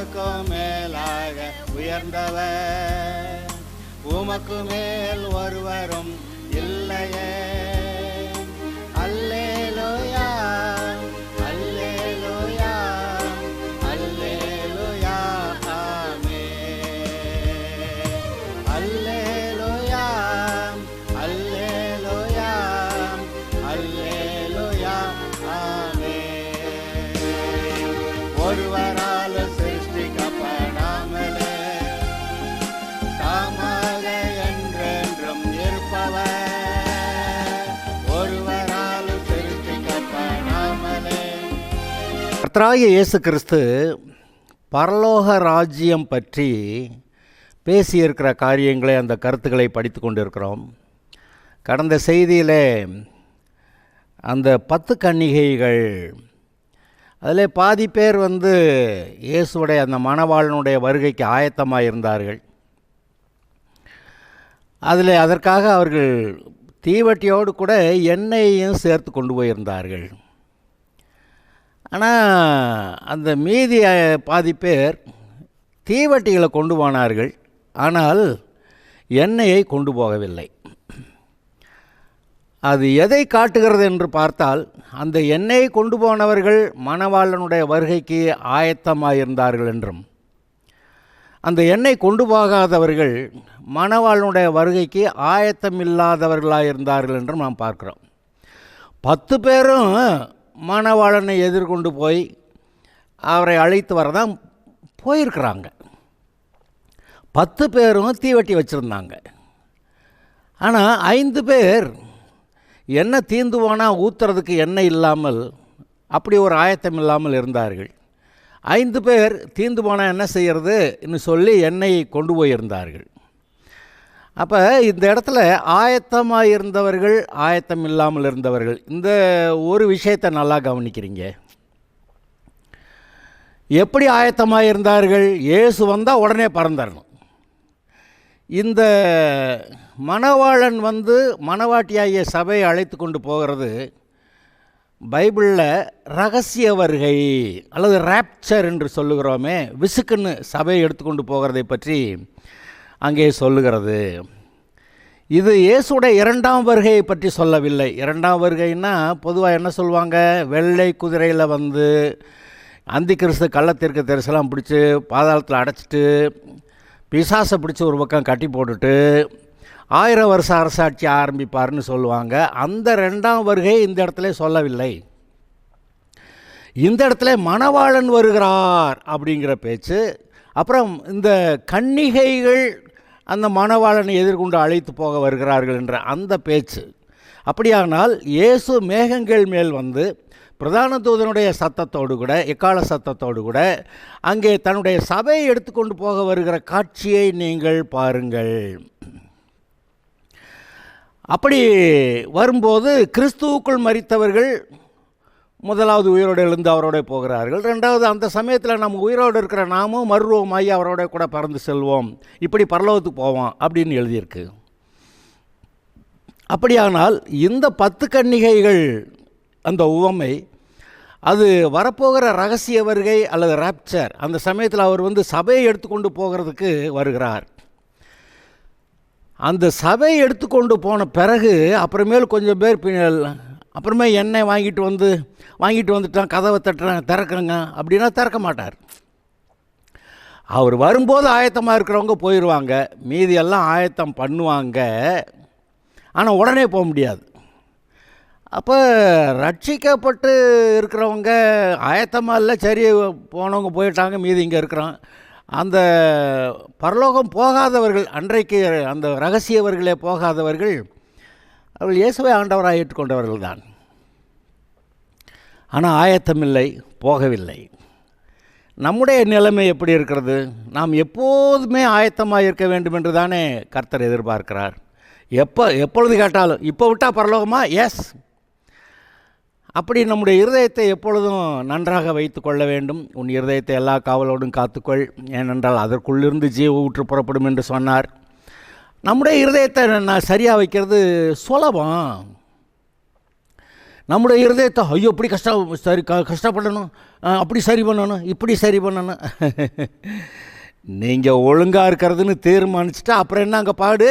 வானுக்கும் மேலாக உயர்ந்தவர், உமக்கு மேல் ஒருவரும் இல்லையே. அல்லேலூயா அல்லேலூயா அல்லேலூயா ஆமென். அல்லேலூயா அல்லேலூயா அல்லேலூயா ஆமென். ஒருவரால் சிருஷ்டிக்கப்படாமலே தாமாக என்றென்றும் இருப்பவர், ஒருவரால் சிருஷ்டிக்கப்படாமலே. கர்த்தராகிய இயேசு கிறிஸ்து பரலோக ராஜ்யம் பற்றி பேசியிருக்கிற காரியங்களை, அந்த கருத்துக்களை படித்து கொண்டிருக்கிறோம். கடந்த செய்தியிலே அந்த 10 கன்னிகைகள், அதில் பாதி பேர் இயேசுடைய அந்த மணவாளனுடைய வருகைக்கு ஆயத்தமாக இருந்தார்கள். அதில் அதற்காக அவர்கள் தீவட்டியோடு கூட எண்ணெயையும் சேர்த்து கொண்டு போயிருந்தார்கள். ஆனால் அந்த மீதி பாதி பேர் தீவட்டிகளை கொண்டு போனார்கள், ஆனால் எண்ணெயை கொண்டு போகவில்லை. அது எதை காட்டுகிறது என்று பார்த்தால், அந்த எண்ணெயை கொண்டு போனவர்கள் மணவாளனுடைய வருகைக்கு ஆயத்தமாக இருந்தார்கள் என்றும், அந்த எண்ணெய் கொண்டு போகாதவர்கள் மணவாளனுடைய வருகைக்கு ஆயத்தமில்லாதவர்களாக இருந்தார்கள் என்றும் நாம் பார்க்கிறோம். 10 பேரும் மணவாளனை எதிர்கொண்டு போய் அவரை அழைத்து வரதான் போயிருக்கிறாங்க. 10 பேரும் தீவட்டி வச்சுருந்தாங்க. ஆனால் 5 பேர் எண்ணெய் தீர்ந்து போனால் ஊற்றுறதுக்கு எண்ணெய் இல்லாமல், அப்படி ஒரு ஆயத்தம் இல்லாமல் இருந்தார்கள். 5 பேர் தீர்ந்து போனால் என்ன செய்கிறதுன்னு சொல்லி எண்ணெயை கொண்டு போயிருந்தார்கள். அப்போ இந்த இடத்துல ஆயத்தமாக இருந்தவர்கள், ஆயத்தம் இல்லாமல் இருந்தவர்கள், இந்த ஒரு விஷயத்தை நல்லா கவனிக்கிறீங்க. எப்படி ஆயத்தமாக இருந்தார்கள்? இயேசு வந்தால் உடனே பறந்துடணும். இந்த மணவாளன் மணவாட்டியாகிய சபையை அழைத்து கொண்டு போகிறது பைபிளில் ரகசிய வருகை அல்லது ராப்சர் என்று சொல்லுகிறோமே, விசுக்குன்னு சபையை எடுத்துக்கொண்டு போகிறதை பற்றி அங்கே சொல்லுகிறது. இது இயேசுடைய 2ஆம் வருகையை பற்றி சொல்லவில்லை. 2ஆம் வருகைன்னா பொதுவாக என்ன சொல்லுவாங்க? வெள்ளை குதிரையில் அந்தி கிறிஸ்து கள்ளத்திற்கு தரிசனம் பிடிச்சி பாதாளத்தில் அடைச்சிட்டு பிசாசை பிடிச்சி ஒரு பக்கம் கட்டி போட்டுட்டு 1000 வருஷ அரசாட்சி ஆரம்பிப்பார்னு சொல்லுவாங்க. அந்த 2ஆம் வருகை இந்த இடத்துல சொல்லவில்லை. இந்த இடத்துல மணவாளன் வருகிறார் அப்படிங்கிற பேச்சு, அப்புறம் இந்த கன்னிகைகள் அந்த மணவாளனை எதிர்கொண்டு அழைத்து போக வருகிறார்கள் என்ற அந்த பேச்சு. அப்படியானால் இயேசு மேகங்கள் மேல் பிரதான தூதனுடைய சத்தத்தோடு கூட, எக்கால சத்தத்தோடு கூட அங்கே தன்னுடைய சபையை எடுத்துக்கொண்டு போக வருகிற காட்சியை நீங்கள் பாருங்கள். அப்படி வரும்போது கிறிஸ்துவுக்குள் மரித்தவர்கள் முதலாவது உயிரோடு எழுந்து அவரோட போகிறார்கள். 2வது, அந்த சமயத்தில் நம்ம உயிரோடு இருக்கிற நாமும் மறுரூபமாகி அவரோட கூட பறந்து செல்வோம், இப்படி பரலோகத்துக்கு போவோம் அப்படின்னு எழுதியிருக்கு. அப்படியானால் இந்த 10 கன்னிகைகள் அந்த உவமை, அது வரப்போகிற ரகசிய வருகை அல்லது ராப்சர், அந்த சமயத்தில் அவர் சபையை எடுத்துக்கொண்டு போகிறதுக்கு வருகிறார். அந்த சபையை எடுத்துக்கொண்டு போன பிறகு அப்புறமேல் கொஞ்சம் பேர் அப்புறமே எண்ணெய் வாங்கிட்டு வந்துட்டான், கதவை தட்டுறேன் திறக்கிறேங்க அப்படின்னா திறக்க மாட்டார். அவர் வரும்போது ஆயத்தமாக இருக்கிறவங்க போயிடுவாங்க, மீதியெல்லாம் ஆயத்தம் பண்ணுவாங்க, ஆனால் உடனே போக முடியாது. அப்போ ரட்சிக்கப்பட்டு இருக்கிறவங்க ஆயத்தமாக இல்லை, சரி போனவங்க போயிட்டாங்க, மீதி இங்கே இருக்கிறோம். அந்த பரலோகம் போகாதவர்கள், அன்றைக்கு அந்த ரகசியவர்களே போகாதவர்கள், அவர்கள் இயேசுவை ஆண்டவராக ஏற்றுக்கொண்டவர்கள் தான். ஆனால் ஆயத்தமில்லை, போகவில்லை. நம்முடைய நிலைமை எப்படி இருக்கிறது? நாம் எப்போதுமே ஆயத்தமாக இருக்க வேண்டும் என்று தானே கர்த்தர் எதிர்பார்க்கிறார். எப்பொழுது கேட்டாலும், இப்போ விட்டால் பரலோகமா? எஸ். அப்படி நம்முடைய இருதயத்தை எப்பொழுதும் நன்றாக வைத்து கொள்ள வேண்டும். உன் இருதயத்தை எல்லா காவலோடும் காத்துக்கொள், ஏனென்றால் அதற்குள்ளிருந்து ஜீவ ஊற்று புறப்படும் என்று சொன்னார். நம்முடைய இருதயத்தை நான் சரியாக வைக்கிறது சுலபம். நம்முடைய இருதயத்தை ஐயோ இப்படி கஷ்டப்படணும், அப்படி சரி பண்ணணும், இப்படி சரி பண்ணணும். நீங்கள் ஒழுங்காக இருக்கிறதுன்னு தீர்மானிச்சிட்டா அப்புறம் என்ன அங்கே பாடு?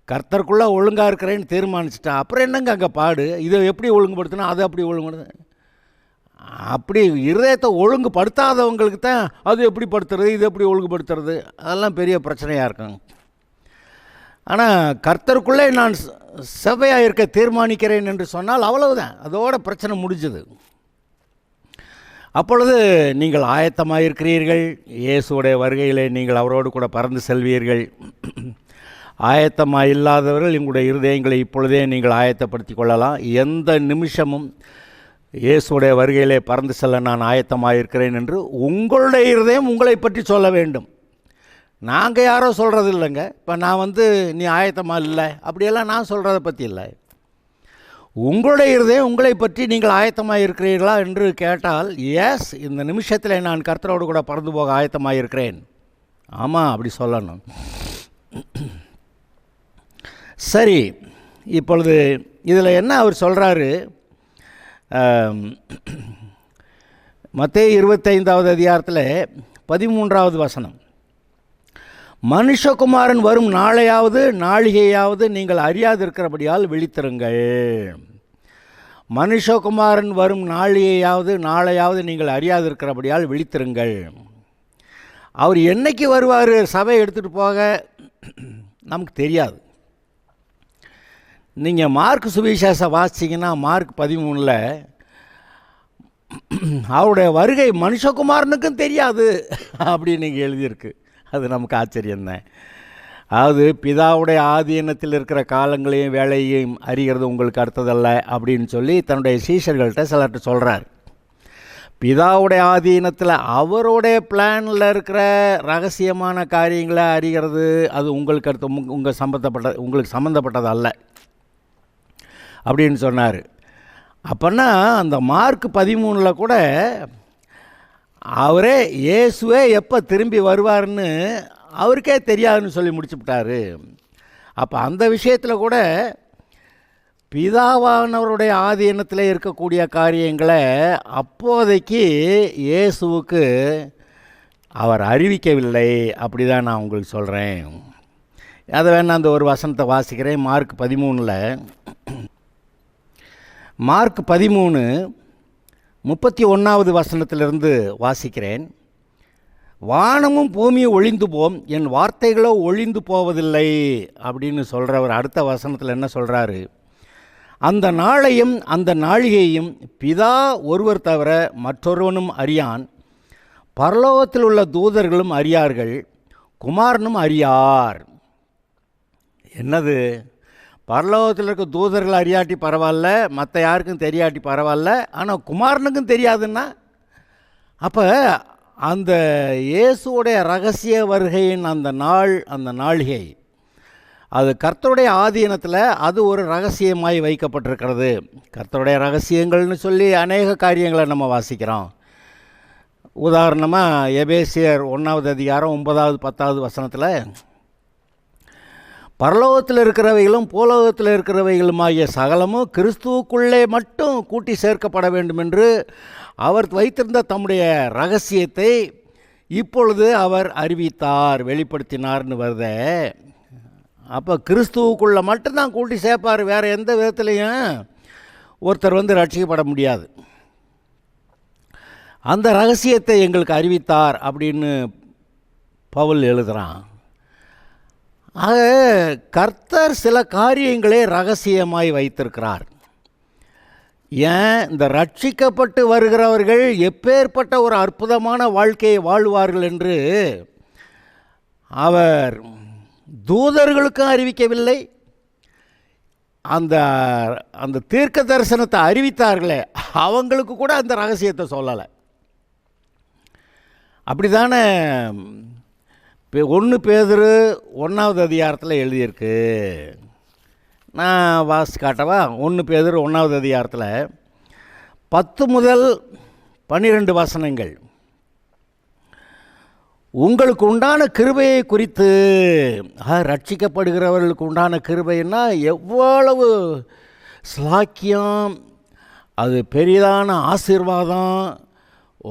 கர்த்தருக்குள்ளே ஒழுங்காக இருக்கிறேன்னு தீர்மானிச்சிட்டா அப்புறம் என்னங்க அங்கே பாடு? இதை எப்படி ஒழுங்குபடுத்தணும், அதை அப்படி ஒழுங்குபடுத்தணும். அப்படி இருதயத்தை ஒழுங்குபடுத்தாதவங்களுக்கு தான் அது எப்படி படுத்துறது, இது எப்படி ஒழுங்குபடுத்துறது, அதெல்லாம் பெரிய பிரச்சனையாக இருக்கும். ஆனால் கர்த்தருக்குள்ளே நான் செவ்வையாக இருக்க தீர்மானிக்கிறேன் என்று சொன்னால் அவ்வளவுதான், அதோட பிரச்சனை முடிஞ்சது. அப்பொழுது நீங்கள் ஆயத்தமாக இருக்கிறீர்கள், இயேசுடைய வருகையிலே நீங்கள் அவரோடு கூட பறந்து செல்வீர்கள். ஆயத்தமாக இல்லாதவர்கள் எங்களுடைய இருதயங்களை இப்பொழுதே நீங்கள் ஆயத்தப்படுத்தி கொள்ளலாம். எந்த நிமிஷமும் இயேசுடைய வருகையிலே பறந்து செல்ல நான் ஆயத்தமாக இருக்கிறேன் என்று உங்களுடைய இருதயம் உங்களை பற்றி சொல்ல வேண்டும். நாங்கள் யாரோ சொல்கிறது இல்லைங்க. இப்போ நான் நீ ஆயத்தமாக இல்லை அப்படியெல்லாம் நான் சொல்கிறத பற்றி இல்லை. உங்களுடைய இருதயம் உங்களை பற்றி நீங்கள் ஆயத்தமாக இருக்கிறீர்களா என்று கேட்டால், எஸ், இந்த நிமிஷத்தில் நான் கர்த்தரோடு கூட பறந்து போக ஆயத்தமாக இருக்கிறேன், ஆமாம் அப்படி சொல்லணும். சரி, இப்பொழுது இதில் என்ன அவர் சொல்கிறாரு? மத்தேயு 25வது அதிகாரத்தில் 13வது வசனம், மனுஷகுமாரன் வரும் நாளையாவது நாழிகையாவது நீங்கள் அறியாதிருக்கிறபடியால் விழித்திருங்கள். மனுஷகுமாரன் வரும் நாழிகையாவது நாளையாவது நீங்கள் அறியாதிருக்கிறபடியால் விழித்திருங்கள். அவர் என்னைக்கு வருவார் சபை எடுத்துகிட்டு போக நமக்கு தெரியாது. நீங்கள் மார்க் சுவிசேஷம் வாசிச்சிங்கன்னா மார்க் 13 அவருடைய வருகை மனுஷகுமாரனுக்கும் தெரியாது அப்படின்னு இங்கே எழுதியிருக்கு. அது நமக்கு ஆச்சரியம்தான். அதாவது பிதாவுடைய ஆதீனத்தில் இருக்கிற காலங்களையும் வேலையையும் அறிகிறது உங்களுக்கு அடுத்ததல்ல அப்படின்னு சொல்லி தன்னுடைய சீஷர்கள்ட்ட சிலர்கிட்ட சொல்கிறார். பிதாவுடைய ஆதீனத்தில் அவருடைய பிளானில் இருக்கிற ரகசியமான காரியங்களை அறிகிறது அது உங்களுக்கு அடுத்த உங்களுக்கு சம்மந்தப்பட்டது அல்ல அப்படின்னு சொன்னார். அப்போன்னா அந்த மார்க் 13 கூட அவரே இயேசுவே எப்போ திரும்பி வருவார்னு அவருக்கே தெரியாதுன்னு சொல்லி முடிச்சுவிட்டார். அப்போ அந்த விஷயத்தில் கூட பிதாவானவருடைய ஆதீனத்தில் இருக்கக்கூடிய காரியங்களை அப்போதைக்கு இயேசுவுக்கு அவர் அறிவிக்கவில்லை. அப்படி தான் நான் உங்களுக்கு சொல்கிறேன். அதை வேணா அந்த ஒரு வசனத்தை வாசிக்கிறேன். மார்க் 13:31வது வசனத்திலிருந்து வாசிக்கிறேன். வானமும் பூமியும் ஒழிந்து போம், என் வார்த்தைகளோ ஒழிந்து போவதில்லை அப்படின்னு சொல்கிறவர் அடுத்த வசனத்தில் என்ன சொல்கிறாரு? அந்த நாளையும் அந்த நாழிகையும் பிதா ஒருவர் தவிர மற்றொருவனும் அறியான், பரலோகத்தில் உள்ள தூதர்களும் அறியார்கள், குமாரனும் அறியார். என்னது? பரலோகத்தில் இருக்க தூதர்கள் அறியாட்டி பரவாயில்ல, மற்ற யாருக்கும் தெரியாட்டி பரவாயில்ல, ஆனால் குமாரனுக்கும் தெரியாதுன்னா அப்போ அந்த இயேசுடைய ரகசிய வருகையின் அந்த நாழிகை அது கர்த்தருடைய ஆதீனத்தில் அது ஒரு ரகசியமாய் வைக்கப்பட்டிருக்கிறது. கர்த்தருடைய ரகசியங்கள்னு சொல்லி அநேக காரியங்களை நம்ம வாசிக்கிறோம். உதாரணமாக எபேசியர் 1வது அதிகாரம் 9வது 10வது வசனத்தில் பரலோகத்தில் இருக்கிறவைகளும் பூலோகத்தில் இருக்கிறவைகளுமாகிய சகலமும் கிறிஸ்துவுக்குள்ளே மட்டும் கூட்டி சேர்க்கப்பட வேண்டும் என்று அவர் வைத்திருந்த தம்முடைய ரகசியத்தை இப்பொழுது அவர் அறிவித்தார், வெளிப்படுத்தினார்னு வருத. அப்போ கிறிஸ்துவுக்குள்ளே மட்டும்தான் கூட்டி சேர்ப்பார், வேறு எந்த விதத்துலேயும் ஒருத்தர் ரட்சிக்கப்பட முடியாது. அந்த ரகசியத்தை எங்களுக்கு அறிவித்தார் அப்படின்னு பவுல் எழுதுகிறான். ஆக கர்த்தர் சில காரியங்களே ரகசியமாய் வைத்திருக்கிறார். ஏன்? இந்த ரட்சிக்கப்பட்டு வருகிறவர்கள் எப்பேற்பட்ட ஒரு அற்புதமான வாழ்க்கையை வாழ்வார்கள் என்று அவர் தூதர்களுக்கும் அறிவிக்கவில்லை. அந்த அந்த தீர்க்க தரிசனத்தை அறிவித்தார்களே அவங்களுக்கு கூட அந்த ரகசியத்தை சொல்லலை. அப்படி தானே 1 பேதுரு 1வது அதிகாரத்தில் எழுதியிருக்கு. நான் வாசி காட்டவா? 1 பேதுரு 1வது அதிகாரத்தில் 10 முதல் 12 வசனங்கள். உங்களுக்கு உண்டான கிருபையை குறித்து, ரட்சிக்கப்படுகிறவர்களுக்கு உண்டான கிருபைன்னா எவ்வளவு ஸ்லாக்கியம், அது பெரிதான ஆசீர்வாதம்,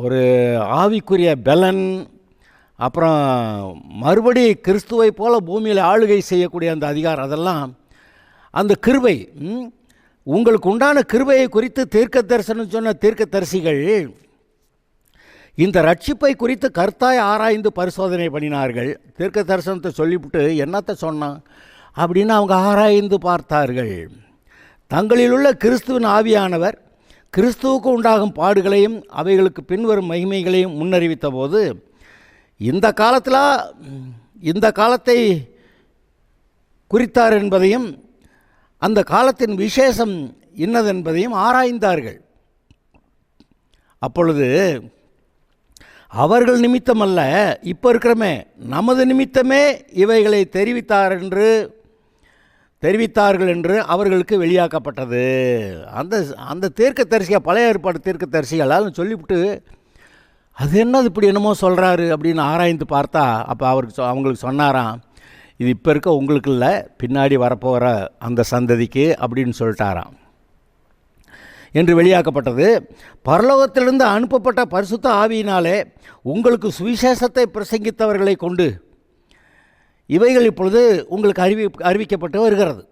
ஒரு ஆவிக்குரிய பலன், அப்புறம் மறுபடி கிறிஸ்துவை போல பூமியில் ஆளுகை செய்யக்கூடிய அந்த அதிகாரம், அதெல்லாம் அந்த கிருபை. உங்களுக்கு உண்டான கிருபையை குறித்து தீர்க்க தரிசனம் சொன்ன தீர்க்க தரிசிகள் இந்த ரட்சிப்பை குறித்து கர்த்தாய் ஆராய்ந்து பரிசோதனை பண்ணினார்கள். தீர்க்க தரிசனத்தை சொல்லிவிட்டு என்னத்தை சொன்னான் அப்படின்னு அவங்க ஆராய்ந்து பார்த்தார்கள். தங்களில் உள்ள கிறிஸ்துவின் ஆவியானவர் கிறிஸ்துவுக்கு உண்டாகும் பாடுகளையும் அவைகளுக்கு பின்வரும் மகிமைகளையும் முன்னறிவித்த போது இந்த காலத்தை குறித்தார் என்பதையும் அந்த காலத்தின் விசேஷம் இன்னதென்பதையும் ஆராய்ந்தார்கள். அப்பொழுது அவர்கள் நிமித்தமல்ல, இப்போ இருக்கிறமே நமது நிமித்தமே இவைகளை தெரிவித்தார்கள் என்று அவர்களுக்கு வெளியாக்கப்பட்டது. அந்த தீர்க்கதரிசிகள், பழைய ஏற்பாடு தீர்க்கதரிசிகள் அதெல்லாம் சொல்லிவிட்டு அது என்னது இப்படி என்னமோ சொல்கிறாரு அப்படின்னு ஆராய்ந்து பார்த்தா, அப்போ அவங்களுக்கு சொன்னாராம், இது இப்போ இருக்க உங்களுக்கு இல்லை, பின்னாடி வரப்போகிற அந்த சந்ததிக்கு அப்படின்னு சொல்லிட்டாராம் என்று வெளியாக்கப்பட்டது. பரலோகத்திலிருந்து அனுப்பப்பட்ட பரிசுத்த ஆவியினாலே உங்களுக்கு சுவிசேஷத்தை பிரசங்கித்தவர்களை கொண்டு இவைகள் இப்பொழுது உங்களுக்கு அறிவிக்கப்பட்டு வருகிறது.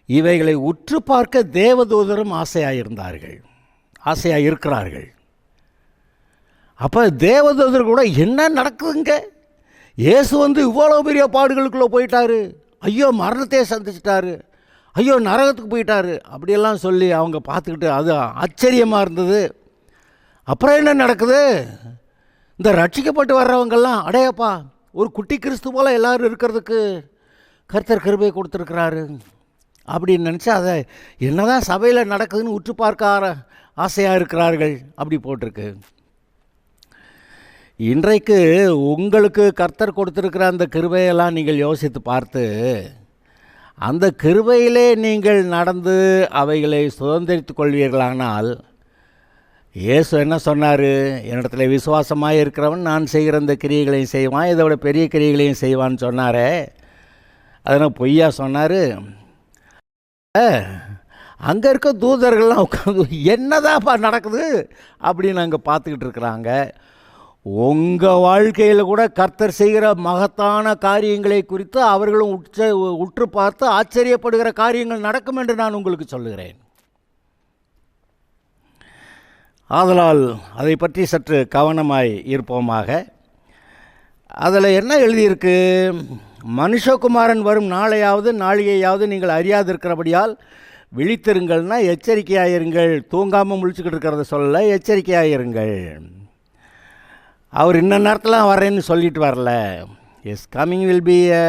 இவைகளை உற்று பார்க்க தேவதூதரும் ஆசையாக இருக்கிறார்கள். அப்போ தேவதூதர் கூட என்ன நடக்குதுங்க, இயேசு இவ்வளோ பெரிய பாடுகளுக்குள்ளே போயிட்டாரு, ஐயோ மரணத்தையே சந்திச்சிட்டாரு, ஐயோ நரகத்துக்கு போயிட்டாரு அப்படியெல்லாம் சொல்லி அவங்க பார்த்துக்கிட்டு அது ஆச்சரியமாக இருந்தது. அப்புறம் என்ன நடக்குது, இந்த ரட்சிக்கப்பட்டு வர்றவங்கெல்லாம் அடையப்பா ஒரு குட்டி கிறிஸ்து போல் எல்லோரும் இருக்கிறதுக்கு கர்த்தர் கிருபை கொடுத்துருக்கிறாரு அப்படின்னு நினச்சி அதை என்னதான் சபையில் நடக்குதுன்னு உற்று பார்க்க ஆசையாக இருக்கிறார்கள் அப்படி போட்டிருக்கு. இன்றைக்கு உங்களுக்கு கர்த்தர் கொடுத்துருக்கிற அந்த கிருபையெல்லாம் நீங்கள் யோசித்து பார்த்து அந்த கிருபையிலே நீங்கள் நடந்து அவைகளை சுதந்திரித்து கொள்வீர்களானால், இயேசு என்ன சொன்னார், என்னிடத்துல விசுவாசமாக இருக்கிறவன் நான் செய்கிற இந்த கிரியைகளையும் செய்வான், இதை விட பெரிய கிரியைகளையும் செய்வான்னு சொன்னாரே, அதனால் பொய்யா சொன்னார். அங்கே இருக்க தூதர்கள்லாம் உட்காந்து என்னதான்ப்பா நடக்குது அப்படின்னு அங்கே பார்த்துக்கிட்டு இருக்கிறாங்க. உங்கள் வாழ்க்கையில் கூட கர்த்தர் செய்கிற மகத்தான காரியங்களை குறித்து அவர்களும் உற்று பார்த்து ஆச்சரியப்படுகிற காரியங்கள் நடக்கும் என்று நான் உங்களுக்கு சொல்லுகிறேன். ஆதலால் அதை பற்றி சற்று கவனமாய் இருப்போமாக. அதில் என்ன எழுதியிருக்கு, மனுஷகுமாரன் வரும் நாளையாவது நீங்கள் அறியாதிருக்கிறபடியால் விழித்திருங்கள்னா எச்சரிக்கையாயிருங்கள். தூங்காமல் முழிச்சுக்கிட்டு இருக்கிறத சொல்ல, எச்சரிக்கையாயிருங்கள். அவர் இன்ன நேரத்தில் வரேன்னு சொல்லிட்டு வரல. As coming will be a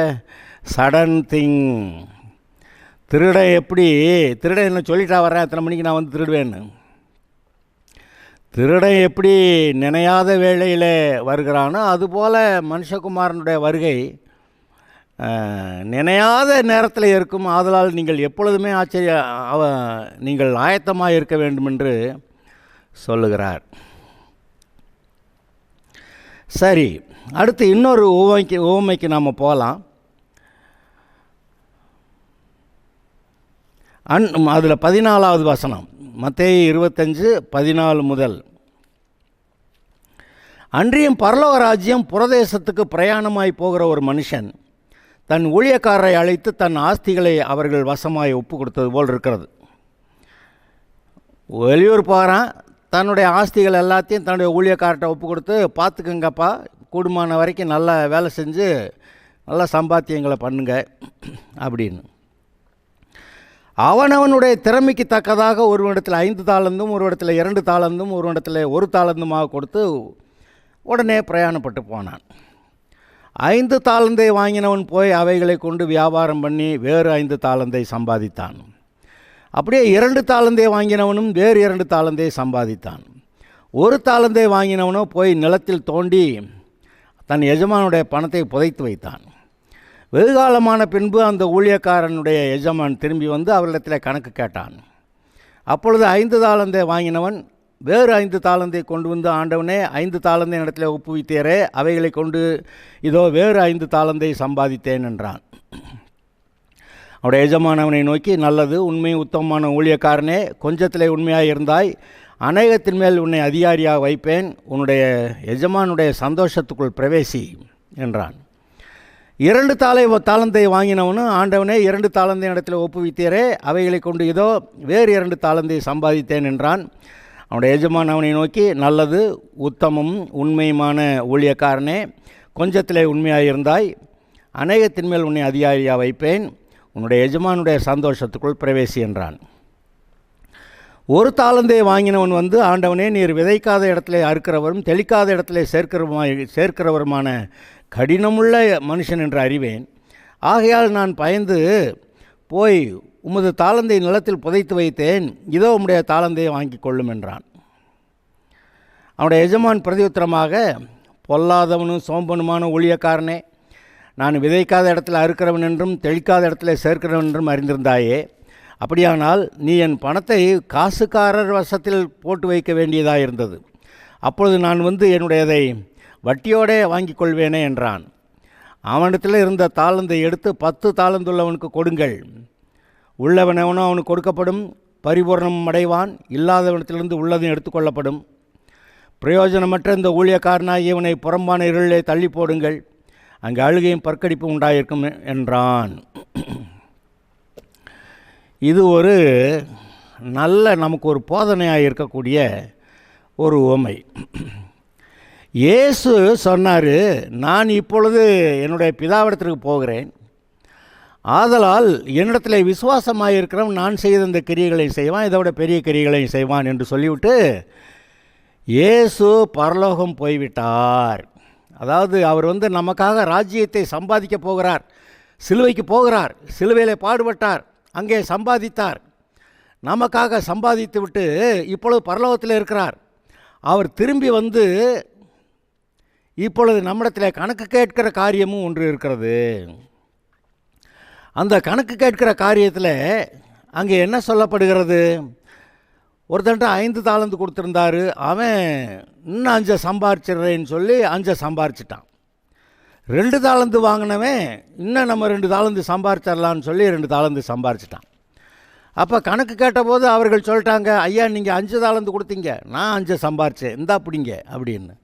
sudden thing. திருடன் என்ன சொல்லிட்டா வரேன், எத்தனை மணிக்கு நான் திருடுவேன்னு. திருடன் எப்படி நினையாத வேளையில் வருகிறானோ அதுபோல் மனுஷகுமாரனுடைய வருகை நினையாத நேரத்தில் இருக்கும். ஆதலால் நீங்கள் எப்பொழுதுமே நீங்கள் ஆயத்தமாக இருக்க வேண்டும் என்று சொல்லுகிறார். சரி, அடுத்து இன்னொரு உவமைக்கு நாம் போகலாம். அதில் 14வது வசனம், மத்தேயு 25:14 முதல். அன்றியும் பரலோக ராஜ்யம் புரதேசத்துக்கு பிரயாணமாய் போகிற ஒரு மனுஷன் தன் ஊழியக்காரரை அழைத்து தன் ஆஸ்திகளை அவர்கள் வசமாய் ஒப்பு கொடுத்தது போல் இருக்கிறது. வெளியூர் போகிறான், தன்னுடைய ஆஸ்திகள் எல்லாத்தையும் தன்னுடைய ஊழியக்கார்ட்ட ஒப்பு கொடுத்து, பார்த்துக்குங்கப்பா, கூடுமான வரைக்கும் நல்லா வேலை செஞ்சு நல்லா சம்பாத்தியங்களை பண்ணுங்க அப்படின்னு. அவனவனுடைய திறமைக்கு தக்கதாக ஒரு இடத்துல 5 தாலந்தும், ஒரு இடத்துல 2 தாலந்தும், ஒரு இடத்துல 1 தாலந்துமாக கொடுத்து உடனே பிரயாணப்பட்டு போனான். 5 தாலந்தை வாங்கினவன் போய் அவைகளை கொண்டு வியாபாரம் பண்ணி வேறு 5 தாலந்தை சம்பாதித்தான். அப்படியே 2 தாலந்தை வாங்கினவனும் வேறு 2 தாலந்தை சம்பாதித்தான். 1 தாலந்தை வாங்கினவனோ போய் நிலத்தில் தோண்டி தன் எஜமானுடைய பணத்தை புதைத்து வைத்தான். வெகுகாலமான பின்பு அந்த ஊழியக்காரனுடைய எஜமான் திரும்பி வந்து அவரிடத்தில் கணக்கு கேட்டான். அப்பொழுது 5 தாலந்தை வாங்கினவன் வேறு 5 தாலந்தை கொண்டு வந்து, ஆண்டவனே 5 தாலந்தை இடத்துல ஒப்புவித்தேரே, அவைகளை கொண்டு இதோ வேறு 5 தாலந்தை சம்பாதித்தேன் என்றான். அவனுடைய எஜமானவனை நோக்கி, நல்லது, உண்மை உத்தமமான ஊழியக்காரனே, கொஞ்சத்திலே உண்மையாக இருந்தாய், அநேகத்தின் மேல் உன்னை அதிகாரியாக வைப்பேன், உன்னுடைய எஜமானுடைய சந்தோஷத்துக்குள் பிரவேசி என்றான். 2 தாலந்தை வாங்கினவனும், ஆண்டவனே 2 தாலந்தை இடத்துல ஒப்புவித்தீரே, அவைகளை கொண்டு இதோ வேறு 2 தாலந்தை சம்பாதித்தேன் என்றான். அவனுடைய எஜமான் அவனை நோக்கி, நல்லது, உத்தமும் உண்மையுமான ஊழியக்காரனே, கொஞ்சத்திலே உண்மையாக இருந்தாய், அநேகத்தின் மேல் உன்னை அதிகாரியாக வைப்பேன், உன்னுடைய எஜமானுடைய சந்தோஷத்துக்குள் பிரவேசி என்றான். 1 தாலந்தை வாங்கினவன் வந்து, ஆண்டவனே, நீர் விதைக்காத இடத்துல அறுக்கிறவரும் தெளிக்காத இடத்துல சேர்க்கிறவருமான கடினமுள்ள மனுஷன் என்று அறிவேன். ஆகையால் நான் பயந்து போய் உமது தாளந்தை நிலத்தில் புதைத்து வைத்தேன், இதோ உம்முடைய தாளந்தையை வாங்கி கொள்ளும் என்றான். அவனுடைய எஜமான் பிரதியுத்தரமாக, பொல்லாதவனும் சோம்பனுமான ஊழியக்காரனே, நான் விதைக்காத இடத்துல அறுக்கிறவன் என்றும் தெளிக்காத இடத்துல சேர்க்கிறவன் என்றும் அறிந்திருந்தாயே, அப்படியானால் நீ என் பணத்தை காசுக்காரர் வசத்தில் போட்டு வைக்க வேண்டியதாக இருந்தது. அப்பொழுது நான் வந்து என்னுடையதை வட்டியோடே வாங்கி கொள்வேனே என்றான். அவனிடத்தில் இருந்த தாளந்தை எடுத்து 10 தாளந்துள்ளவனுக்கு கொடுங்கள். உள்ளவனவனோ அவனுக்கு கொடுக்கப்படும், பரிபூர்ணம் அடைவான். இல்லாதவனத்திலிருந்து உள்ளதும் எடுத்துக்கொள்ளப்படும். பிரயோஜனமற்ற இந்த ஊழியக்காரனாகி இவனை புறம்பான இருளிலே தள்ளி போடுங்கள், அங்கே அழுகையும் பற்கடிப்பும் உண்டாயிருக்கும் என்றான். இது ஒரு நல்ல நமக்கு ஒரு போதனையாக இருக்கக்கூடிய ஒரு உவமை. இயேசு சொன்னார், நான் இப்பொழுது என்னுடைய பிதாவிடத்திற்கு போகிறேன், ஆதலால் என்னிடத்தில் விசுவாசமாக இருக்கிறவன் நான் செய்த இந்த கிரியைகளை செய்வான், இதை விட பெரிய கிரியைகளை செய்வான் என்று சொல்லிவிட்டு இயேசு பரலோகம் போய்விட்டார். அதாவது அவர் வந்து நமக்காக ராஜ்யத்தை சம்பாதிக்க போகிறார், சிலுவைக்கு போகிறார், சிலுவையிலே பாடுபட்டார், அங்கே சம்பாதித்தார், நமக்காக சம்பாதித்து விட்டு இப்பொழுது பரலோகத்தில் இருக்கிறார். அவர் திரும்பி வந்து இப்பொழுது நம்மிடத்தில் கணக்கு கேட்கிற காரியமும் ஒன்று இருக்கிறது. அந்த கணக்கு கேட்கிற காரியத்தில் அங்கே என்ன சொல்லப்படுகிறது? ஒருத்தன்ட்ட 5 தாளந்து கொடுத்துருந்தாரு, அவன் இன்னும் 5 சம்பாரிச்சிடுறேன்னு சொல்லி 5 சம்பாரிச்சிட்டான். 2 தாளந்து வாங்கினவன் இன்னும் நம்ம 2 தாளந்து சம்பாரிச்சிடலான்னு சொல்லி 2 தாளந்து சம்பாரிச்சிட்டான். அப்போ கணக்கு கேட்டபோது அவர்கள் சொல்லிட்டாங்க, ஐயா நீங்கள் 5 தாளந்து கொடுத்தீங்க, நான் 5 சம்பாரித்தேன், இந்தா பிடிங்க அப்படின்னு.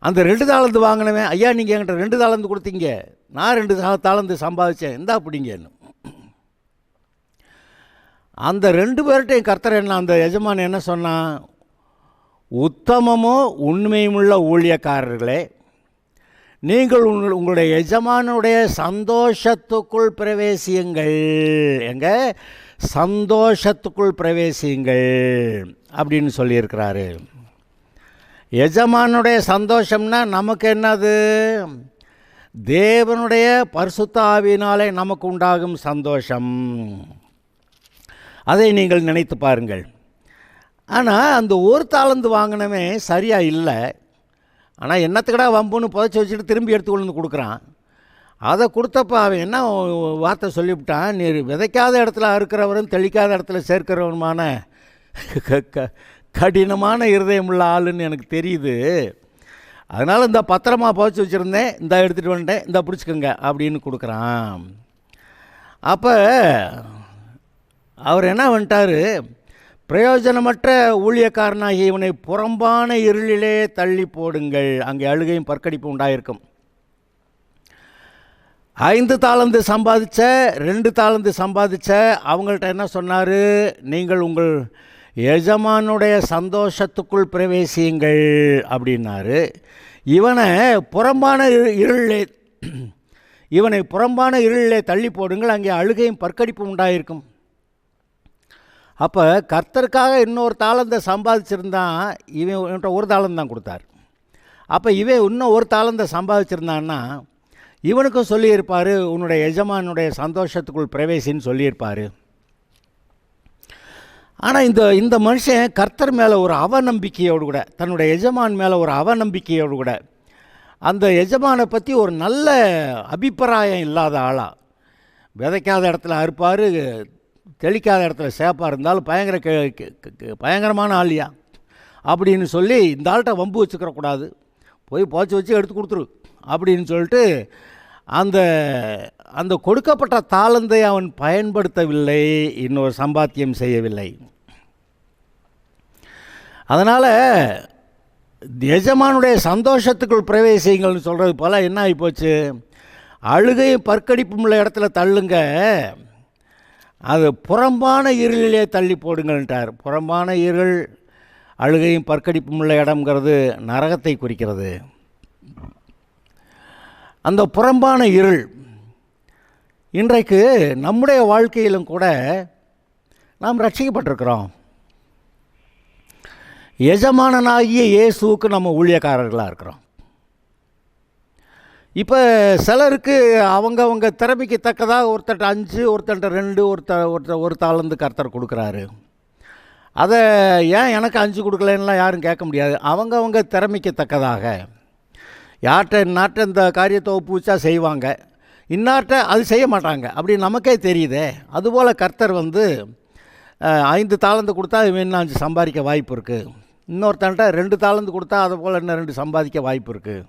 அந்த 2 தாளந்து வாங்கினவன், ஐயா நீங்கள் என்கிட்ட 2 தாளந்து கொடுத்தீங்க, நான் 2 தாளந்து சம்பாதிச்சேன், இந்தா பிடிங்கன்னு. அந்த 2 பேர்கிட்டையும் கர்த்தர் என்ன, அந்த எஜமான் என்ன சொன்னான்? உத்தமமோ உண்மையுமுள்ள ஊழியக்காரர்களே, நீங்கள் உங்களுடைய எஜமானுடைய சந்தோஷத்துக்குள் பிரவேசியுங்கள். எங்க சந்தோஷத்துக்குள் பிரவேசியுங்கள் அப்படின்னு சொல்லியிருக்கிறாரு. எஜமானுடைய சந்தோஷம்னா நமக்கு என்னது? தேவனுடைய பரிசுத்த ஆவியினாலே நமக்கு உண்டாகும் சந்தோஷம். அதை நீங்கள் நினைத்து பாருங்கள். ஆனால் அந்த 1 தாளந்து வாங்கினவே சரியாக இல்லை. ஆனால் என்னத்துக்கடா வம்புன்னு புதைச்சி வச்சுட்டு திரும்பி எடுத்துக்கொண்டு வந்து கொடுக்குறான். அதை கொடுத்தப்ப அவன் என்ன வார்த்தை சொல்லிவிட்டான்? நீ விதைக்காத இடத்துல அறுக்கிறவரும் தெளிக்காத இடத்துல சேர்க்கிறவருமான கடினமான இருதயமுள்ள ஆளுன்னு எனக்கு தெரியுது. அதனால் இந்த பத்திரமா புதைச்சி வச்சுருந்தேன், இந்த எடுத்துகிட்டு வந்துட்டேன், இந்த பிடிச்சிக்கோங்க அப்படின்னு கொடுக்குறான். அப்போ அவர் என்ன பண்ணிட்டார்? பிரயோஜனமற்ற ஊழியக்காரனாகி இவனை புறம்பான இருளிலே தள்ளி போடுங்கள், அங்கே அழுகையும் பற்கடிப்பும் உண்டாயிருக்கும். 5 தாளந்து சம்பாதிச்ச 2 தாளந்து சம்பாதிச்ச அவங்கள்ட்ட என்ன சொன்னார்? நீங்கள் உங்கள் எஜமானுடைய சந்தோஷத்துக்குள் பிரவேசியுங்கள் அப்படின்னாரு. இவனை புறம்பான இருளிலே தள்ளி போடுங்கள், அங்கே அழுகையும் பற்கடிப்பும் உண்டாயிருக்கும். அப்போ கர்த்தருக்காக இன்னொரு தாளந்தை சம்பாதிச்சிருந்தான், இவன்கிட்ட 1 தாளந்து தான் கொடுத்தார். அப்போ இவன் இன்னும் 1 தாளந்தை சம்பாதிச்சிருந்தான்னா இவனுக்கும் சொல்லியிருப்பார், உன்னுடைய எஜமானுடைய சந்தோஷத்துக்குள் பிரவேசின்னு சொல்லியிருப்பார். ஆனால் இந்த மனுஷன் கர்த்தர் மேலே ஒரு அவநம்பிக்கையோடு கூட, தன்னுடைய எஜமான் மேலே ஒரு அவநம்பிக்கையோடு கூட, அந்த எஜமானை பற்றி ஒரு நல்ல அபிப்பிராயம் இல்லாத ஆளாக, விதைக்காத இடத்துல அறுப்பார், தெளிக்காத இடத்துல சேப்பாக இருந்தாலும் பயங்கரமான ஆளியா அப்படின்னு சொல்லி இந்த ஆள்கிட்ட வம்பு வச்சுக்கிறக்கூடாது, போய் போச்சு வச்சு எடுத்து கொடுத்துரு அப்படின்னு சொல்லிட்டு அந்த கொடுக்கப்பட்ட தாளந்தை அவன் பயன்படுத்தவில்லை, இன்னொரு சம்பாத்தியம் செய்யவில்லை. அதனால் எஜமானுடைய சந்தோஷத்துக்குள் பிரவேசிங்கள்னு சொல்கிறது போல் என்ன ஆகிப்போச்சு, அழுகையும் பற்கடிப்பும் உள்ள இடத்துல தள்ளுங்க, அது புறம்பான இருளிலே தள்ளி போடுங்கள்ன்றார். புறம்பான இருள், அழுகையும் பற்கடிப்பும் உள்ள இடம்ங்கிறது நரகத்தை குறிக்கிறது. அந்த புறம்பான இருள் இன்றைக்கு நம்முடைய வாழ்க்கையிலும் கூட நாம் ரட்சிக்கப்பட்டிருக்கிறோம். எஜமானனாகிய இயேசுவுக்கு நம்ம ஊழியக்காரர்களாக இருக்கிறோம். இப்போ சிலருக்கு அவங்கவங்க திறமைக்கு தக்கதாக ஒருத்தட்ட 5, ஒருத்தட்ட 2, ஒரு தாளந்து கர்த்தர் கொடுக்குறாரு. அதை ஏன் எனக்கு 5 கொடுக்கலன்னுலாம் யாரும் கேட்க முடியாது. அவங்கவங்க திறமைக்கு தக்கதாக இன்னார்ட்ட இந்த காரியத்தை ஒப்புவிச்சா செய்வாங்க, இன்னார்ட்ட அது செய்ய மாட்டாங்க, அப்படி நமக்கே தெரியுதே. அதுபோல் கர்த்தர் 5 தாளந்து கொடுத்தா இவன் இன்னும் 5 சம்பாதிக்க வாய்ப்பு இருக்குது. இன்னொருத்தன்ட்ட 2 தாளந்து கொடுத்தா அதை போல் இன்னும் 2 சம்பாதிக்க வாய்ப்பு இருக்குது.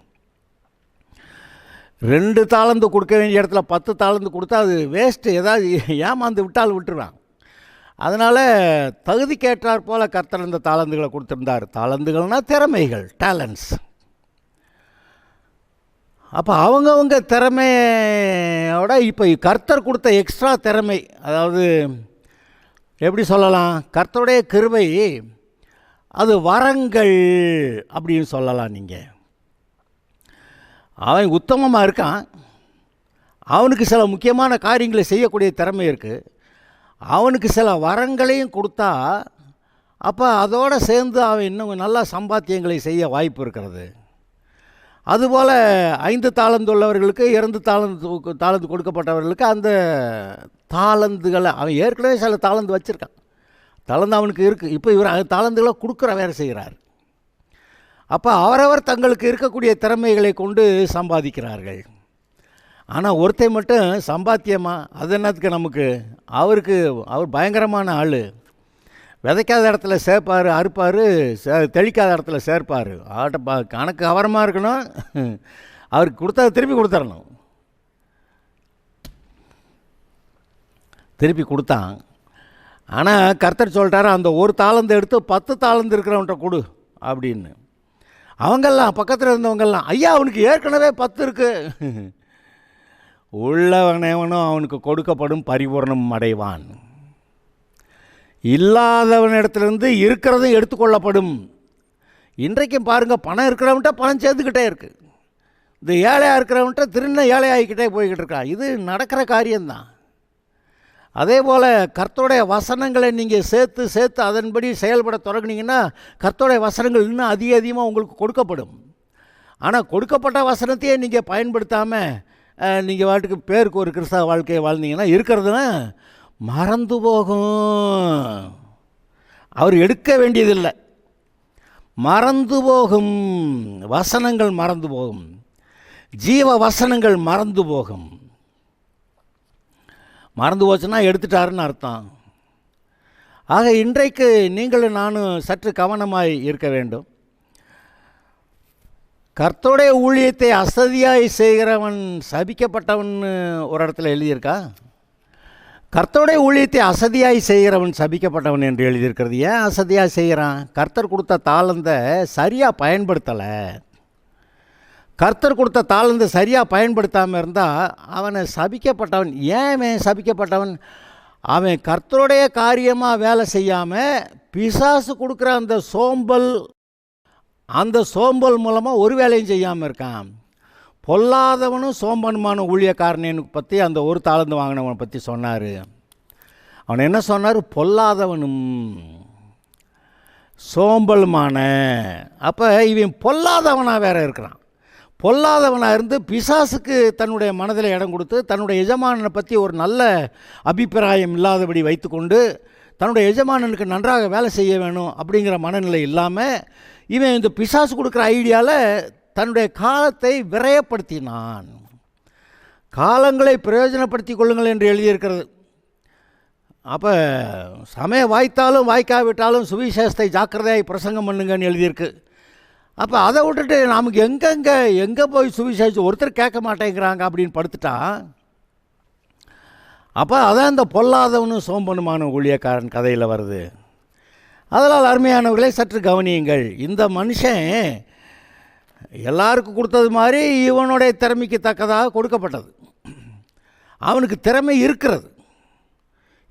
2 தாளந்து கொடுக்க வேண்டிய இடத்துல 10 தாளந்து கொடுத்தா அது வேஸ்ட்டு, ஏதாவது ஏமாந்து விட்டால் விட்டுருவான். அதனால் தகுதிக்கேற்றார் போல் கர்த்தர் இந்த தாளந்துகளை கொடுத்துருந்தார். தாளந்துகள்னால் திறமைகள், டேலண்ட்ஸ். அப்போ அவங்கவுங்க திறமையோட இப்போ கர்த்தர் கொடுத்த எக்ஸ்ட்ரா திறமை, அதாவது எப்படி சொல்லலாம், கர்த்தருடைய கிருபை, அது வரங்கள் அப்படின்னு சொல்லலாம். நீங்கள் அவன் உத்தமமாக இருக்கான், அவனுக்கு சில முக்கியமான காரியங்களை செய்யக்கூடிய திறமை இருக்குது, அவனுக்கு சில வரங்களையும் கொடுத்தா அப்போ அதோடு சேர்ந்து அவன் இன்னும் நல்ல சம்பாத்தியங்களை செய்ய வாய்ப்பு இருக்கிறது. அதுபோல் 5 தாளந்து உள்ளவர்களுக்கு 2 தாளந்து கொடுக்கப்பட்டவர்களுக்கு அந்த தாளந்துகளை அவன் ஏற்கனவே சில தாளந்து வச்சுருக்கான், தாளந்து அவனுக்கு இருக்குது. இப்போ இவர் தாளந்துகளை கொடுக்குற வேலை செய்கிறார். அப்போ அவரவர் தங்களுக்கு இருக்கக்கூடிய திறமைகளை கொண்டு சம்பாதிக்கிறார்கள். ஆனால் ஒருத்தர் மட்டும் சம்பாத்தியமாக அது என்னத்துக்கு நமக்கு, அவர் பயங்கரமான ஆள், விதைக்காத இடத்துல சேர்ப்பார், அறுப்பார், தெளிக்காத இடத்துல சேர்ப்பார். கணக்கு அவரமாக இருக்கணும், அவருக்கு கொடுத்தா திருப்பி கொடுத்துடணும். திருப்பி கொடுத்தான். ஆனால் கர்த்தர் சொல்லிட்டாரு, அந்த ஒரு தாளந்து எடுத்து 10 தாளந்து இருக்கிறவன்ட்ட கொடு அப்படின்னு. அவங்கெல்லாம் பக்கத்தில் இருந்தவங்கெல்லாம், ஐயா அவனுக்கு ஏற்கனவே 10 இருக்குது. உள்ளவனவனும் அவனுக்கு கொடுக்கப்படும், பரிபூர்ணம் அடைவான். இல்லாதவனிடத்துலேருந்து இருக்கிறதும் எடுத்துக்கொள்ளப்படும். இன்றைக்கும் பாருங்கள், பணம் இருக்கிறவன்ட்ட பணம் சேர்ந்துக்கிட்டே இருக்குது. இந்த ஏழையாக இருக்கிறவன்ட்ட திரும்ப ஏழையாகிக்கிட்டே போய்கிட்டு இருக்கான். இது நடக்கிற காரியம்தான். அதே போல் கர்த்தருடைய வசனங்களை நீங்கள் சேர்த்து அதன்படி செயல்பட தொடங்கினீங்கன்னா கர்த்தருடைய வசனங்கள் இன்னும் அதிகமாக உங்களுக்கு கொடுக்கப்படும். ஆனால் கொடுக்கப்பட்ட வசனத்தையே நீங்கள் பயன்படுத்தாமல் நீங்கள் வாட்டுக்கு பேருக்கு ஒரு கிறிஸ்தவ வாழ்க்கையை வாழ்ந்தீங்கன்னா இருக்கிறதுனா மறந்து போகும். அவர் எடுக்க வேண்டியதில்லை, மறந்து போகும். வசனங்கள் மறந்து போகும், ஜீவ வசனங்கள் மறந்து போகும். மறந்து போச்சுன்னா எடுத்துட்டாருன்னு அர்த்தம். ஆக இன்றைக்கு நீங்களும் நானும் சற்று கவனமாய் இருக்க வேண்டும். கர்த்தருடைய ஊழியத்தை அசதியாய் செய்கிறவன் சபிக்கப்பட்டவன் ஒரு இடத்துல எழுதியிருக்கா. கர்த்தருடைய ஊழியத்தை அசதியாய் செய்கிறவன் சபிக்கப்பட்டவன் என்று எழுதியிருக்கிறது. ஏன் அசதியாக செய்கிறான்? கர்த்தர் கொடுத்த தாளந்தை சரியாக பயன்படுத்தலை. கர்த்தர் கொடுத்த தாளந்தை சரியாக பயன்படுத்தாமல் இருந்தால் அவனை சபிக்கப்பட்டவன். ஏன் சபிக்கப்பட்டவன்? அவன் கர்த்தருடைய காரியமாக வேலை செய்யாமல் பிசாசு கொடுக்குற அந்த சோம்பல் மூலமாக ஒரு வேலையும் செய்யாமல் இருக்கான். பொல்லாதவனும் சோம்பனுமான ஊழியக்காரனை பற்றி அந்த ஒரு தாளந்து வாங்கினவனை பற்றி சொன்னார். அவன் என்ன சொன்னார்? பொல்லாதவனும் சோம்பலுமான. அப்போ இவன் பொல்லாதவனாக வேற இருக்கிறான். பொல்லாதவனாக இருந்து பிசாசுக்கு தன்னுடைய மனதில் இடம் கொடுத்து தன்னுடைய எஜமானனை பற்றி ஒரு நல்ல அபிப்பிராயம் இல்லாதபடி வைத்துக்கொண்டு தன்னுடைய எஜமானனுக்கு நன்றாக வேலை செய்ய வேணும் அப்படிங்கிற மனநிலை இல்லாமல் இவன் இந்த பிசாசு கொடுக்குற ஐடியாவில் தன்னுடைய காலத்தை விரயப்படுத்தினான். காலங்களை பிரயோஜனப்படுத்தி கொள்ளுங்கள் என்று எழுதியிருக்கிறது. அப்போ சமயம் வாய்த்தாலும் வாய்க்காவிட்டாலும் சுவிசேஷத்தை ஜாக்கிரதையாய் பிரசங்கம் பண்ணுங்கன்னு எழுதியிருக்கு. அப்போ அதை விட்டுட்டு நமக்கு எங்கே போய் சுவிசேஷம் ஒருத்தர் கேட்க மாட்டேங்கிறாங்க அப்படின்னு படுத்துட்டா அப்போ அதான் இந்த பொல்லாதவனும் சோம்பனுமான ஊழியக்காரன் கதையில் வருது. அதனால் அருமையானவர்களே, சற்று கவனியுங்கள். இந்த மனுஷன் எல்லாருக்கும் கொடுத்தது மாதிரி இவனுடைய திறமைக்கு தக்கதாக கொடுக்கப்பட்டது. அவனுக்கு திறமை இருக்கிறது,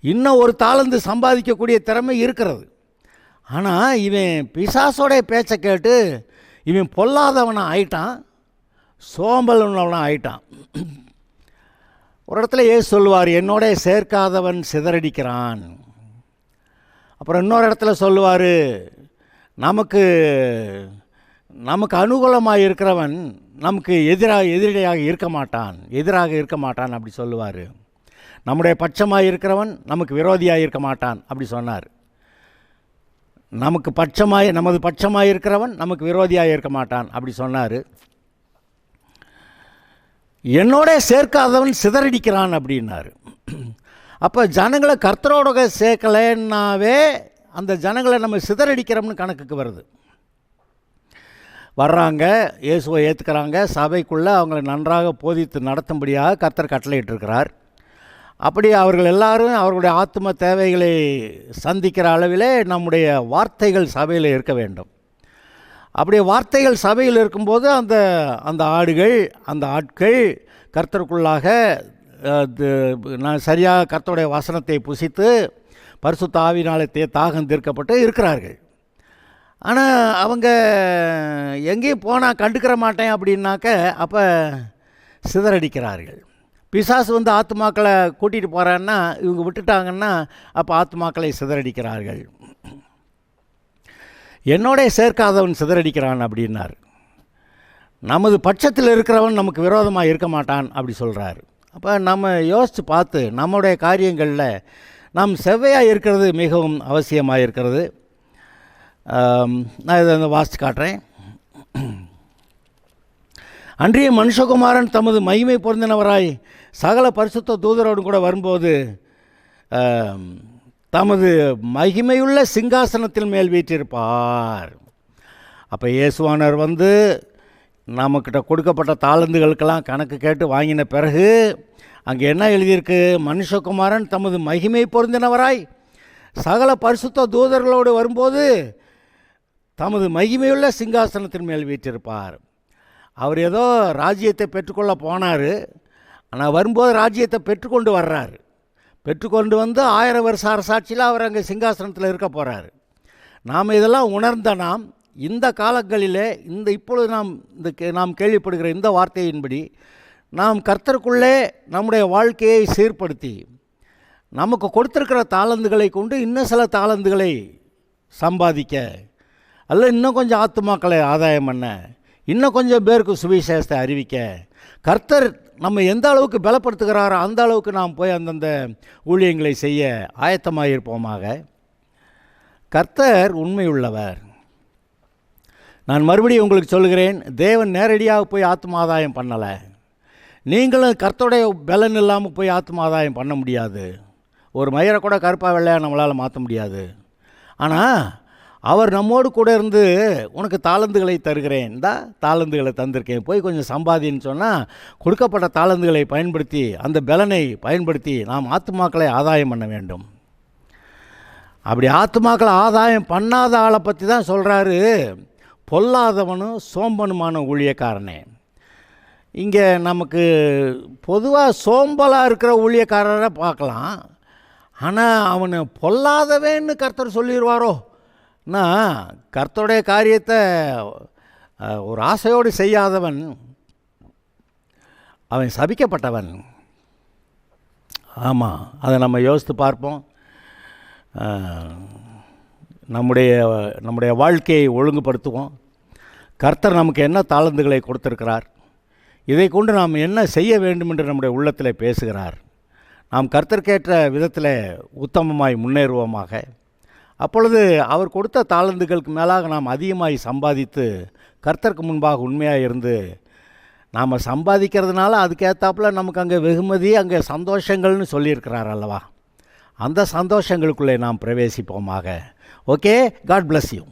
இன்னும் ஒரு தாளந்து சம்பாதிக்கக்கூடிய திறமை இருக்கிறது. ஆனால் இவன் பிசாசோடைய பேச்சை கேட்டு இவன் பொல்லாதவனை ஆயிட்டான், சோம்பல்னவனாக ஆயிட்டான். ஒரு இடத்துல ஏசு சொல்லுவார், என்னோட சேர்க்காதவன் சிதறடிக்கிறான். அப்புறம் இன்னொரு இடத்துல சொல்லுவார், நமக்கு அனுகூலமாக இருக்கிறவன் நமக்கு எதிராக இருக்க மாட்டான் அப்படி சொல்லுவார். நம்முடைய பட்சமாக இருக்கிறவன் நமக்கு விரோதியாக இருக்க மாட்டான் அப்படி சொன்னார். நமது பட்சமாக இருக்கிறவன் நமக்கு விரோதியாக இருக்க மாட்டான் அப்படி சொன்னார். என்னோட சேர்க்காதவன் சிதறடிக்கிறான் அப்படின்னாரு. அப்போ ஜனங்களை கர்த்தரோட சேர்க்கலைன்னாவே அந்த ஜனங்களை நம்ம சிதறடிக்கிறோம்னு கணக்குக்கு வருது. வர்றாங்க, இயேசுவை ஏற்றுக்கிறாங்க, சபைக்குள்ளே அவங்களை நன்றாக போதித்து நடத்தும்படியாக கர்த்தர் கட்டளையிட்டிருக்கிறார். அப்படி அவர்கள் எல்லாரும் அவர்களுடைய ஆத்ம தேவைகளை சந்திக்கிற அளவிலே நம்முடைய வார்த்தைகள் சபையில் இருக்க வேண்டும். அப்படியே வார்த்தைகள் சபையில் இருக்கும்போது அந்த ஆட்கள் கர்த்தருக்குள்ளாக நான் சரியாக கர்த்தருடைய வசனத்தை புசித்து பரிசுத்த ஆவியினாலே தாகம் தீர்க்கப்பட்டு இருக்கிறார்கள். ஆனால் அவங்க எங்கேயும் போனால் கண்டுக்கிற மாட்டேன் அப்படின்னாக்க அப்போ சிதறடிக்கிறார்கள். பிசாசு வந்து ஆத்துமாக்களை கூட்டிகிட்டு போகிறான்னா இவங்க விட்டுட்டாங்கன்னா அப்போ ஆத்துமாக்களை சிதறடிக்கிறார்கள். என்னோட சேர்க்காதவன் சிதறடிக்கிறான் அப்படின்னார். நமது பட்சத்தில் இருக்கிறவன் நமக்கு விரோதமாக இருக்க மாட்டான் அப்படி சொல்கிறார். அப்போ நம்ம யோசித்து பார்த்து நம்முடைய காரியங்களில் நாம் செவ்வையாக இருக்கிறது மிகவும் அவசியமாக இருக்கிறது. நான் இதை வாசித்து காட்டுறேன். அன்றைய மனுஷகுமாரன் தமது மகிமை பொருந்தினவராய் சகல பரிசுத்த தூதரோடு கூட வரும்போது தமது மகிமையுள்ள சிங்காசனத்தில் மேல் வீற்றிருப்பார். அப்போ இயேசுவானவர் வந்து நம்மக்கிட்ட கொடுக்கப்பட்ட தாளந்துகளுக்கெல்லாம் கணக்கு கேட்டு வாங்கின பிறகு அங்கே என்ன எழுதியிருக்கு? மனுஷகுமாரன் தமது மகிமை பொருந்தினவராய் சகல பரிசுத்த தூதர்களோடு வரும்போது தமது மகிமையுள்ள சிங்காசனத்தின் மேல் வீற்றிருப்பார். அவர் ஏதோ ராஜ்யத்தை பெற்றுக்கொள்ள போனார், ஆனால் வரும்போது ராஜ்யத்தை பெற்றுக்கொண்டு வர்றார். பெற்றுக்கொண்டு வந்து 1000 வருஷ அரசாட்சியில் அவர் அங்கே சிங்காசனத்தில் இருக்க போகிறார். நாம் இதெல்லாம் உணர்ந்த நாம் இந்த காலங்களிலே இப்பொழுது நாம் கேள்விப்படுகிற இந்த வார்த்தையின்படி நாம் கர்த்தருக்குள்ளே நம்முடைய வாழ்க்கையை சீர்படுத்தி நமக்கு கொடுத்துருக்கிற தாளந்துகளை கொண்டு இன்னும் சில தாளந்துகளை சம்பாதிக்க, அல்ல இன்னும் கொஞ்சம் ஆத்துமாக்களை ஆதாயம் பண்ண, இன்னும் கொஞ்சம் பேருக்கு சுவிசேஷத்தை அறிவிக்க கர்த்தர் நம்ம எந்த அளவுக்கு பலப்படுத்துகிறாரோ அந்த அளவுக்கு நாம் போய் அந்தந்த ஊழியங்களை செய்ய ஆயத்தமாக இருப்போமாக. கர்த்தர் உண்மையுள்ளவர். நான் மறுபடியும் உங்களுக்கு சொல்கிறேன், தேவன் நேரடியாக போய் ஆத்மாதாயம் பண்ணலை. நீங்களும் கர்த்தருடைய பலன் இல்லாமல் போய் ஆத்மாதாயம் பண்ண முடியாது. ஒரு மயிரை கூட கருப்பாக வெள்ளையாக நம்மளால் மாற்ற முடியாது. ஆனால் அவர் நம்மோடு கூட இருந்து உனக்கு தாளந்துகளை தருகிறேன், இந்த தாளந்துகளை தந்திருக்கேன், போய் கொஞ்சம் சம்பாதின்னு சொன்னால் கொடுக்கப்பட்ட தாளந்துகளை பயன்படுத்தி அந்த பலனை பயன்படுத்தி நாம் ஆத்துமாக்களை ஆதாயம் பண்ண வேண்டும். அப்படி ஆத்துமாக்களை ஆதாயம் பண்ணாத ஆளை பற்றி தான் சொல்கிறாரு, பொல்லாதவனும் சோம்பனுமான ஊழியக்காரனே. இங்கே நமக்கு பொதுவாக சோம்பலாக இருக்கிற ஊழியக்காரரை பார்க்கலாம், ஆனால் அவனை பொல்லாதவன்னு கர்த்தர் சொல்லிடுவாரோ? கர்த்தருடைய காரியத்தை ஒரு ஆசையோடு செய்யாதவன் அவன் சபிக்கப்பட்டவன். ஆமாம், அதை நம்ம யோசித்து பார்ப்போம். நம்முடைய வாழ்க்கையை ஒழுங்குபடுத்துவோம். கர்த்தர் நமக்கு என்ன தாளந்துகளை கொடுத்திருக்கிறார், இதை கொண்டு நாம் என்ன செய்ய வேண்டும் என்று நம்முடைய உள்ளத்தில் பேசுகிறார். நாம் கர்த்தருக்கேற்ற விதத்தில் உத்தமமாய் முன்னேறுவோமாக. அப்பொழுது அவர் கொடுத்த தாளந்துகளுக்கு மேலாக நாம் அதிகமாய் சம்பாதித்து கர்த்தருக்கு முன்பாக உண்மையாக இருந்து நாம் சம்பாதிக்கிறதுனால அதுக்கேற்றாப்புல நமக்கு அங்கே வெகுமதி, அங்கே சந்தோஷங்கள்னு சொல்லியிருக்கிறார் அல்லவா? அந்த சந்தோஷங்களுக்குள்ளே நாம் பிரவேசிப்போமாக. Okay, god bless you.